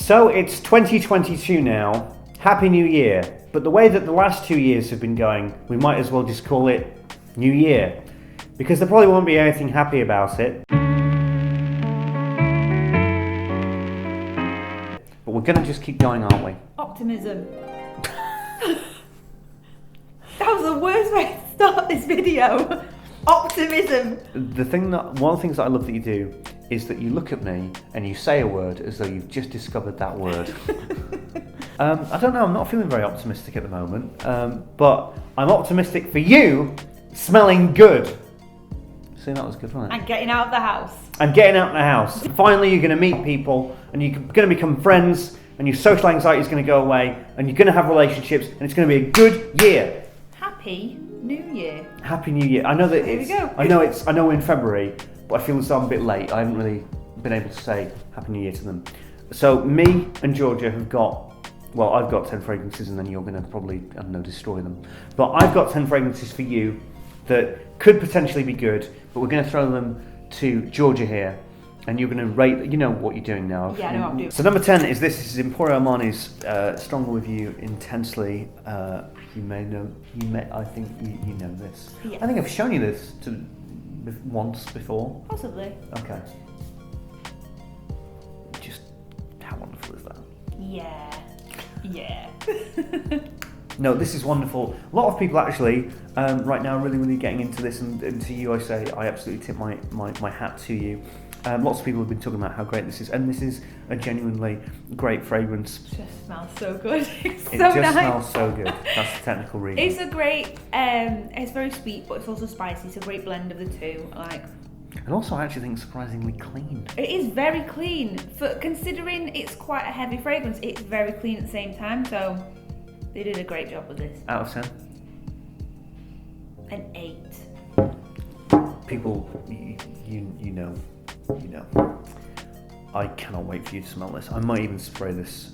So it's 2022 now. Happy New Year. But the way that the last 2 years have been going, we might as well just call it New Year. Because there probably won't be anything happy about it. But we're going to just keep going, aren't we? Optimism. That was the worst way to start this video. Optimism. One of the things that I love that you do is that you look at me and you say a word as though you've just discovered that word. I don't know, I'm not feeling very optimistic at the moment, but I'm optimistic for you smelling good. See, that was good, wasn't it? And getting out of the house. And getting out of the house. Finally, you're going to meet people and you're going to become friends and your social anxiety is going to go away and you're going to have relationships and it's going to be a good year. Happy New Year. Happy New Year. I know that Here we go. I know we're in February, but I feel as though I'm a bit late. I haven't really been able to say Happy New Year to them. So me and Georgia have got, well, I've got 10 fragrances and then you're going to probably, I don't know, destroy them. But I've got 10 fragrances for you that could potentially be good, but we're going to throw them to Georgia here. And you're going to rate, you know what you're doing now. Yeah, I know what I'm doing. So number 10 is this. This is Emporio Armani's Stronger With You Intensely. I think you know this. Yeah. I think I've shown you this once before. Possibly. Okay. Just, how wonderful is that? Yeah. No, this is wonderful. A lot of people actually right now are really getting into this, and to you I say I absolutely tip my hat to you. Lots of people have been talking about how great this is, and this is a genuinely great fragrance. It just smells so good. It's It so just nice. smells so good. That's the technical reason. It's a great, it's very sweet, but it's also spicy. It's a great blend of the two. And also, I actually think surprisingly clean. It is very clean. For considering it's quite a heavy fragrance, it's very clean at the same time. So they did a great job with this. Out of 10? An 8. People, you know. I cannot wait for you to smell this. I might even spray this.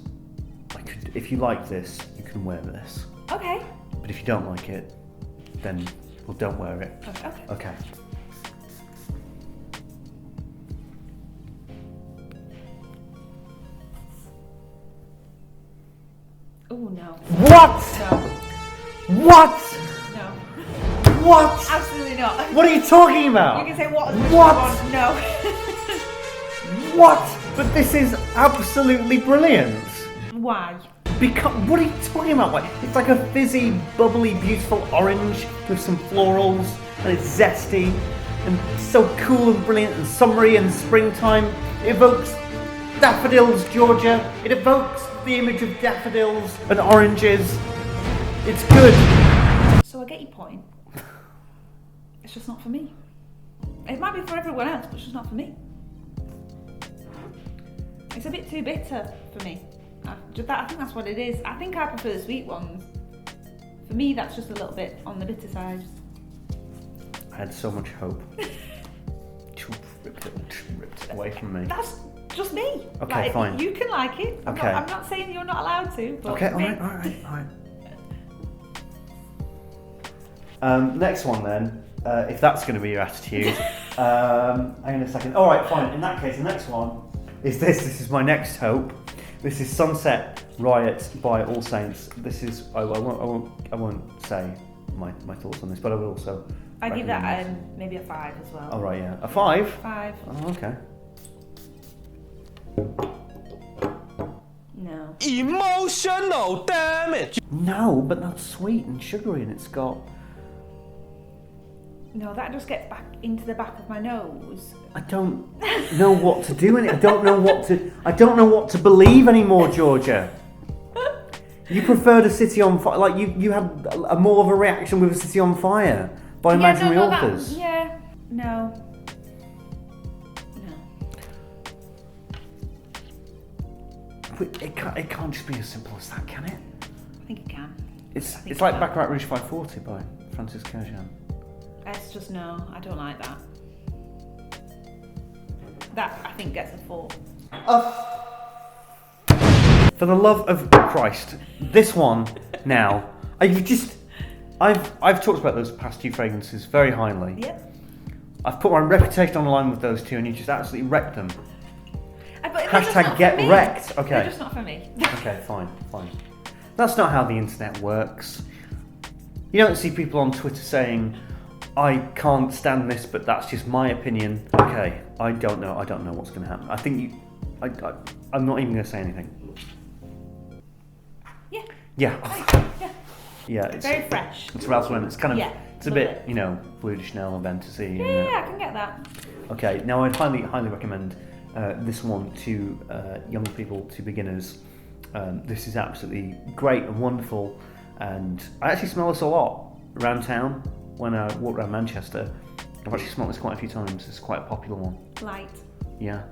If you like this, you can wear this. Okay. But if you don't like it, then well, don't wear it. Okay. Oh no. What? No. What? No. What? Absolutely not. What are you talking about? You can say what? What? No. What? But this is absolutely brilliant. Why? Because what are you talking about? Like, it's like a fizzy, bubbly, beautiful orange with some florals, and it's zesty and so cool and brilliant and summery and springtime. It evokes daffodils, Georgia. It evokes the image of daffodils and oranges. It's good. So I get your point. It's just not for me. It might be for everyone else, but it's just not for me. It's a bit too bitter for me. I think that's what it is. I think I prefer the sweet ones. For me, that's just a little bit on the bitter side. I had so much hope. Ripped it away from me. That's just me. Okay, fine. You can like it. I'm not saying you're not allowed to. But okay, all right. Next one then. If that's going to be your attitude. Hang on a second. All right, fine. In that case, the next one is this. This is my next hope. This is Sunset Riot by AllSaints. This is. I won't say my thoughts on this, but I will also. I give that maybe a 5 as well. Oh right, yeah, a 5. 5. Oh, okay. No. Emotional damage. No, but that's sweet and sugary, and it's got. No, that just gets back into the back of my nose. I don't know what to do in it. I don't know what to believe anymore, Georgia. You preferred A City on Fire. Like you had a more of a reaction with A City on Fire by imaginary authors. No. But it can't just be as simple as that, can it? I think it can. It's like Baccarat Rouge 540 by Francis Kerjan. It's just no, I don't like that. That I think gets a 4. For the love of Christ, this one now. I've talked about those past 2 fragrances very highly. Yep. I've put my reputation on the line with those 2, and you just absolutely wrecked them. But Hashtag get wrecked. Okay. They're just not for me. Okay, fine. That's not how the internet works. You don't see people on Twitter saying, I can't stand this, but that's just my opinion. Okay, I don't know what's going to happen. I think I'm not even going to say anything. Yeah. Yeah. Yeah. It's very fresh. It's Ralph Lauren. It's kind of, it's a bit, Blue de Chanel and fantasy. Yeah, I can get that. Okay, now I'd highly recommend this one to young people, to beginners. This is absolutely great and wonderful, and I actually smell this a lot around town when I walk around Manchester. I've actually smelled this quite a few times. It's quite a popular one. Light. Yeah.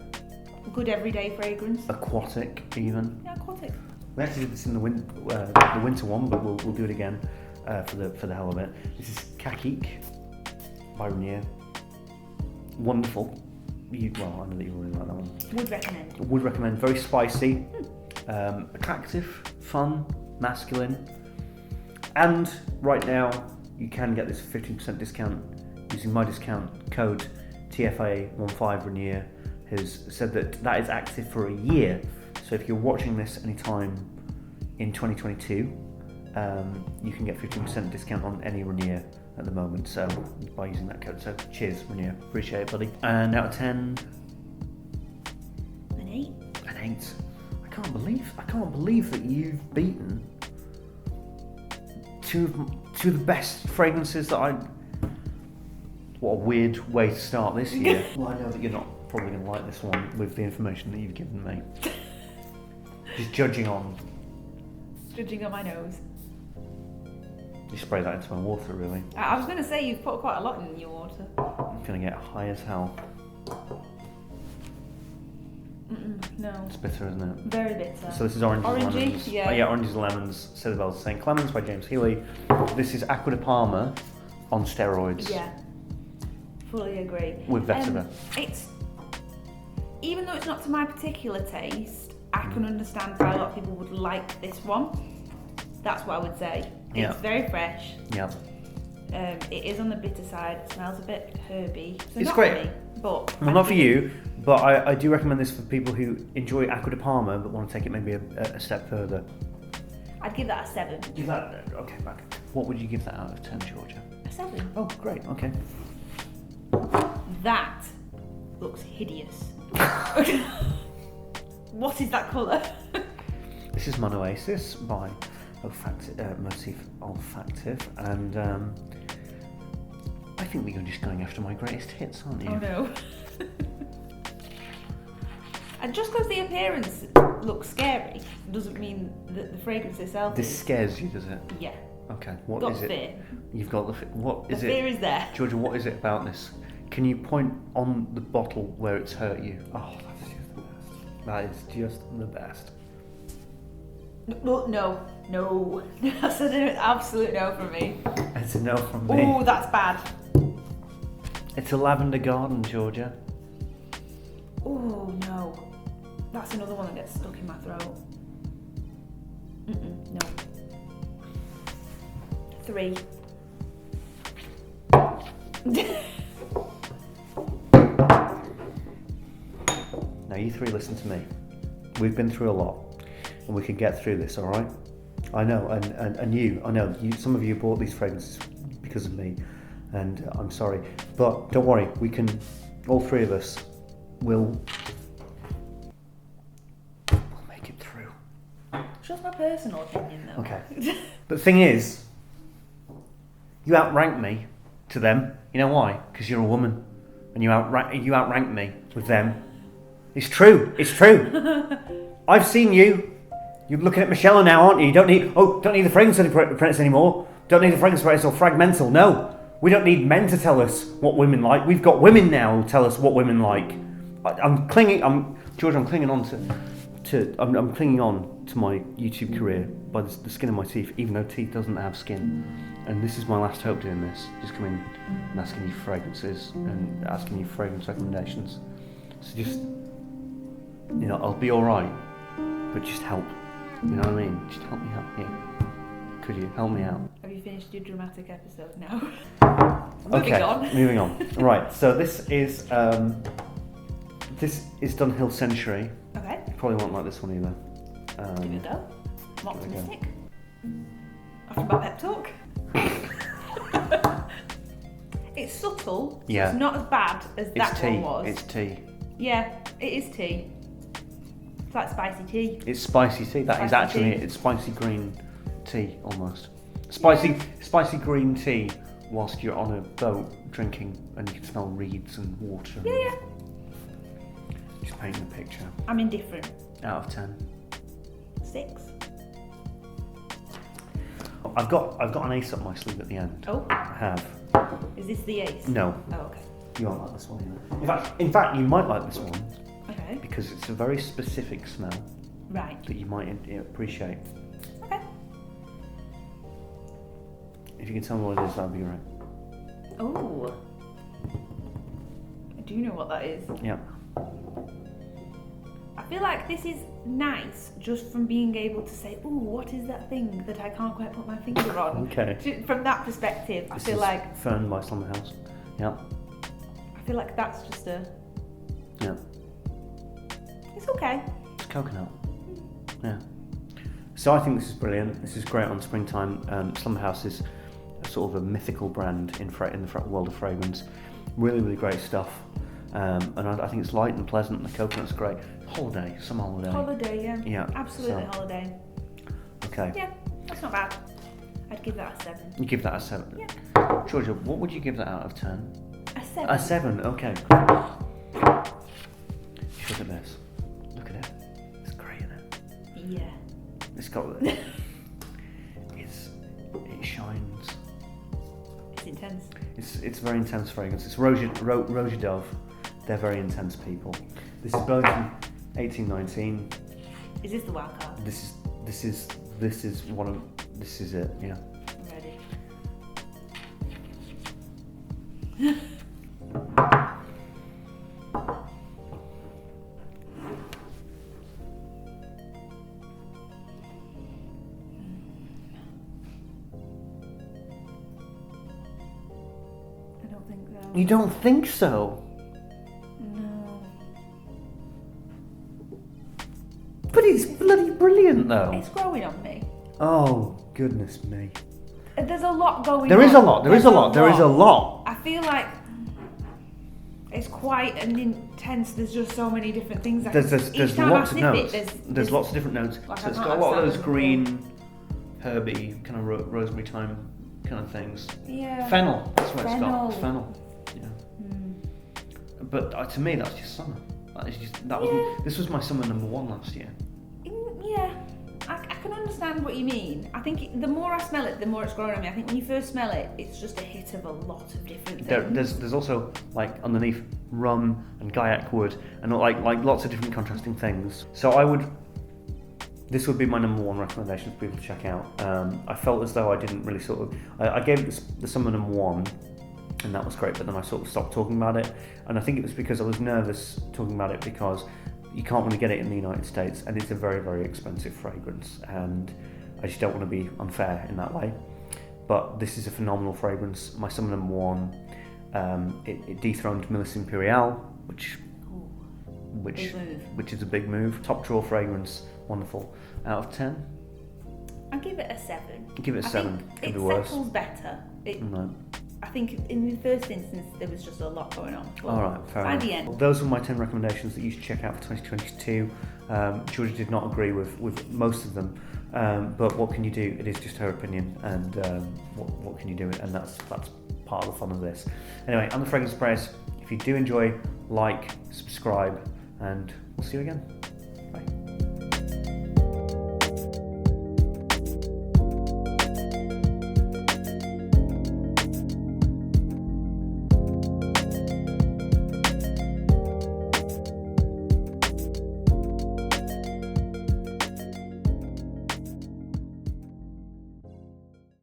Good everyday fragrance. Aquatic, even. Yeah, aquatic. We actually did this in the winter one, but we'll do it again for the hell of it. This is Cacique by Renier. Wonderful. I know that you really like that one. Would recommend. Very spicy, attractive, fun, masculine. And right now, you can get this 15% discount using my discount code TFA15. Renier has said that is active for a year. So if you're watching this anytime in 2022, you can get 15% discount on any Renier at the moment. So by using that code. So cheers, Renier. Appreciate it, buddy. And out of 10, an 8. An 8. I can't believe that you've beaten two of the best fragrances that I. What a weird way to start this year. Well, I know that you're not probably going to like this one with the information that you've given me. Just judging on my nose. You spray that into my water, really. I was going to say you've put quite a lot in your water. I'm going to get high as hell. No. It's bitter, isn't it? Very bitter. So this is Oranges and Lemons. Yeah. Oranges and Lemons, Citadels St. Clements by James Heeley. This is Acqua di Parma on steroids. Yeah. Fully agree. With vetiver. Even though it's not to my particular taste, I can understand why a lot of people would like this one. That's what I would say. Yeah. It's very fresh. Yeah. It is on the bitter side. It smells a bit herby. So It's not great. For me, but Well, not for you, but I do recommend this for people who enjoy Acqua di Parma but want to take it maybe a step further. I'd give that a 7. Give that, okay, back. What would you give that out of 10, Georgia? A 7. Oh, great, okay. That looks hideous. What is that colour? This is my Oasis by Motif Olfactive, and I think that you're just going after my greatest hits, aren't you? Oh no. And just because the appearance looks scary doesn't mean that the fragrance itself This scares you, does it? Yeah. Okay, what Got is it? fear. You've got the fear. What is the fear is there. Georgia, what is it about this? Can you point on the bottle where it's hurt you? Oh, that's just the best. That is just the best. No. That's an absolute no from me. It's a no from me. Oh, that's bad. It's a lavender garden, Georgia. Oh no. That's another one that gets stuck in my throat. No. 3. Now you three listen to me. We've been through a lot and we can get through this, alright? I know, and you, some of you bought these fragrances because of me, and I'm sorry. But don't worry, we can, all three of us, we'll make it through. Just my personal opinion though. Okay. But the thing is, you outrank me to them. You know why? Because you're a woman, and you outrank me with them. It's true. I've seen you. You're looking at Michelle now, aren't you? You don't need the fragrance apprentice anymore. Don't need the fragrance apprentice or fragmental. No, we don't need men to tell us what women like. We've got women now who tell us what women like. I'm clinging on to my YouTube career by the skin of my teeth, even though teeth doesn't have skin. And this is my last hope doing this. Just coming and asking you fragrances and asking you fragrance recommendations. So just, I'll be alright, but just help. You know what I mean? Just help me out here. Could you help me out? Have you finished your dramatic episode now? Moving on. Right, so this is Dunhill Century. Okay. probably won't like this one either. Give it a go. I'm give it a go. optimistic. After my pep talk. It's subtle, so Yeah. it's not as bad as that It's tea. one was. It's tea. Yeah, it is tea. It's like spicy tea. It's spicy tea. That is Spicy actually tea. it. It's spicy green tea almost. Spicy green tea whilst you're on a boat drinking and you can smell reeds and water. Yeah. Just painting a picture. I'm indifferent. Out of 10. 6. I've got an ace up my sleeve at the end. Oh, I have. is this the ace? No, Oh, okay. you won't like this one either. In fact, you might like this one Okay. because it's a very specific smell Right. that you might appreciate. Okay. If you can tell me what it is, that'd be right. Oh. I do know what that is. Yeah. I feel like this is nice just from being able to say, ooh, what is that thing that I can't quite put my finger on? Okay. From that perspective, I This feel is like Fern by Slumberhouse. Yeah. that's just Yeah. it's okay. It's coconut. Yeah. So I think this is brilliant. This is great on springtime. Slumberhouse is sort of a mythical brand in the world of fragrance. Really, really great stuff. And I think it's light and pleasant. The coconut's great. Holiday, summer holiday. Holiday, yeah. Yeah. Absolutely so- holiday. Okay. Yeah, that's not bad. I'd give that a 7. You give that a 7. Yeah. Georgia, what would you give that out of 10? A 7. A 7. Okay. Look at this. Look at it. It's great, isn't it? Yeah. It's got. It shines. It's intense. It's very intense fragrance. It's Roja Dove. They're very intense people. This is Burlington 1819. Is this the wild card? This is one of. This is it. Yeah. I'm ready. I don't think so. You don't think so? No. But it's bloody brilliant, though. It's growing on me. Oh goodness me. There's a lot going on. There is a lot. There is a lot. I feel like it's quite an intense. There's just so many different things. There's Each time lots I of sniff notes. it, There's lots of different notes. Like, So I it's can't got a lot of those understand green, herby, kind of rosemary thyme kind of things. Yeah. Fennel. That's what it's got. Fennel. It's fennel. Yeah. But to me, that's just summer. This was my summer number 1 last year. Yeah. I can understand what you mean. I think the more I smell it, the more it's growing on me. I think when you first smell it, it's just a hit of a lot of different things. There's also like underneath rum and gaiac wood and like lots of different contrasting things. So this would be my number 1 recommendation for people to check out. I felt as though I didn't really I gave it the summer number 1 and that was great, but then I sort of stopped talking about it, and I think it was because I was nervous talking about it because you can't really get it in the United States and it's a very, very expensive fragrance and I just don't want to be unfair in that way. But this is a phenomenal fragrance. My summer number 1, it dethroned Milice Imperial, which Big move. which is a big move. Top drawer fragrance, wonderful. Out of 10? I'd give it a 7. Give it a 7. Think Could it be worse. settles better. No. I think in the first instance there was just a lot going on. But All right, fair by enough. the end, Those were my 10 recommendations that you should check out for 2022. Georgia did not agree with most of them, but what can you do? It is just her opinion, and what can you do? And that's part of the fun of this. Anyway, I'm the Fragrance Press. If you do enjoy, like, subscribe, and we'll see you again. Bye.